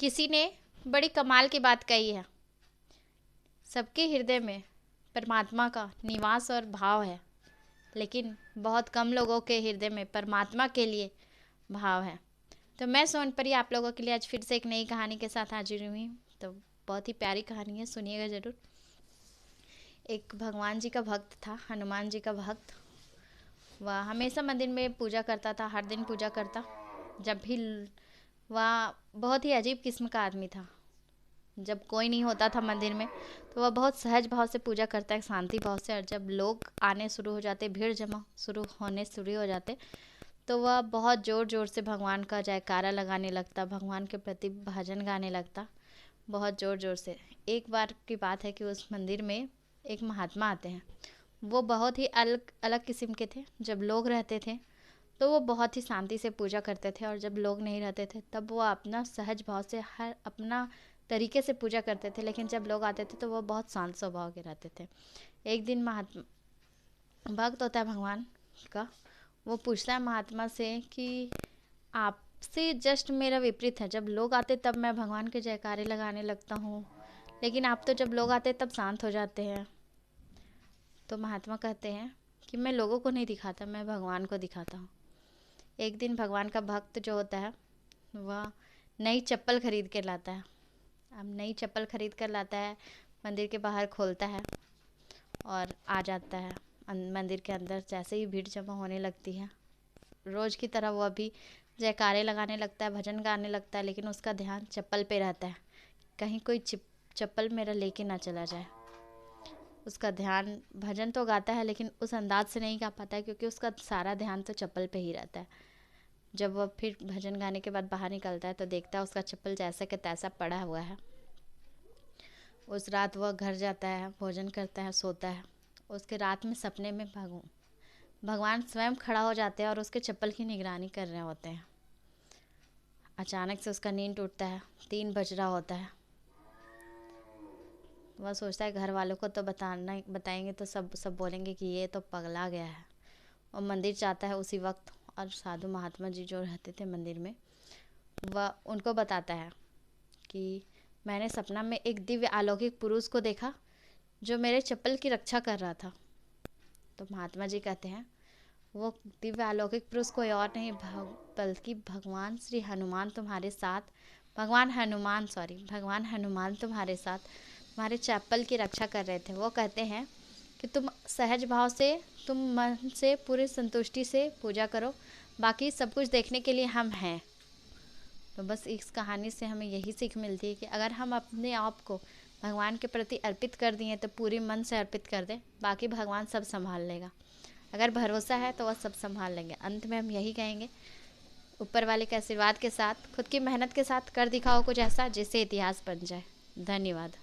किसी ने बड़ी कमाल की बात कही है। सबके हृदय में परमात्मा का निवास और भाव है, लेकिन बहुत कम लोगों के हृदय में परमात्मा के लिए भाव है। तो मैं सोनपरी आप लोगों के लिए आज फिर से एक नई कहानी के साथ हाजिर हुई हूँ। तो बहुत ही प्यारी कहानी है, सुनिएगा ज़रूर। एक भगवान जी का भक्त था, हनुमान जी का भक्त। वह हमेशा मंदिर में पूजा करता था, हर दिन पूजा करता। जब भी वह बहुत ही अजीब किस्म का आदमी था। जब कोई नहीं होता था मंदिर में तो वह बहुत सहज भाव से पूजा करता है, शांति भाव से। और जब लोग आने शुरू हो जाते, भीड़ जमा शुरू हो जाते, तो वह बहुत ज़ोर ज़ोर से भगवान का जयकारा लगाने लगता, भगवान के प्रति भजन गाने लगता, बहुत ज़ोर ज़ोर से। एक बार की बात है कि उस मंदिर में एक महात्मा आते हैं। वो बहुत ही अलग अलग किस्म के थे। जब लोग रहते थे तो वो बहुत ही शांति से पूजा करते थे, और जब लोग नहीं रहते थे तब वो अपना सहज भाव से हर अपना तरीके से पूजा करते थे। लेकिन जब लोग आते थे तो वो बहुत शांत स्वभाव के रहते थे। एक दिन महात्मा, भक्त होता है भगवान का, वो पूछता है महात्मा से कि आपसे जस्ट मेरा विपरीत है। जब लोग आते तब मैं भगवान के जयकारे लगाने लगता हूँ, लेकिन आप तो जब लोग आते तब शांत हो जाते हैं। तो महात्मा कहते हैं कि मैं लोगों को नहीं दिखाता, मैं भगवान को दिखाता हूँ। एक दिन भगवान का भक्त जो होता है वह नई चप्पल खरीद कर लाता है। अब नई चप्पल खरीद कर लाता है, मंदिर के बाहर खोलता है और आ जाता है मंदिर के अंदर। जैसे ही भीड़ जमा होने लगती है, रोज़ की तरह वह भी जयकारे लगाने लगता है, भजन गाने लगता है, लेकिन उसका ध्यान चप्पल पे रहता है, कहीं कोई चप्पल मेरा लेके ना चला जाए। उसका ध्यान, भजन तो गाता है लेकिन उस अंदाज से नहीं गा पाता है, क्योंकि उसका सारा ध्यान तो चप्पल पे ही रहता है। जब वह फिर भजन गाने के बाद बाहर निकलता है तो देखता है उसका चप्पल जैसा कि तैसा पड़ा हुआ है। उस रात वह घर जाता है, भोजन करता है, सोता है। उसके रात में सपने में भगवान स्वयं खड़ा हो जाते हैं और उसके चप्पल की निगरानी कर रहे होते हैं। अचानक से उसका नींद टूटता है, 3 बज रहा होता है। वह सोचता है घर वालों को तो बताएंगे तो सब बोलेंगे कि ये तो पगला गया है। और मंदिर जाता है उसी वक्त, और साधु महात्मा जी जो रहते थे मंदिर में, वह उनको बताता है कि मैंने सपना में एक दिव्य अलौकिक पुरुष को देखा जो मेरे चप्पल की रक्षा कर रहा था। तो महात्मा जी कहते हैं वो दिव्य अलौकिक पुरुष कोई और नहीं बल्कि भगवान श्री हनुमान तुम्हारे साथ, भगवान हनुमान तुम्हारे साथ तुम्हारे चप्पल की रक्षा कर रहे थे। वो कहते हैं कि तुम सहज भाव से, तुम मन से पूरी संतुष्टि से पूजा करो, बाकी सब कुछ देखने के लिए हम हैं। तो बस इस कहानी से हमें यही सीख मिलती है कि अगर हम अपने आप को भगवान के प्रति अर्पित कर दिए तो पूरी मन से अर्पित कर दें, बाकी भगवान सब संभाल लेगा। अगर भरोसा है तो वह सब संभाल लेंगे। अंत में हम यही कहेंगे, ऊपर वाले के आशीर्वाद के साथ, खुद की मेहनत के साथ कर दिखाओ कुछ ऐसा जिससे इतिहास बन जाए। धन्यवाद।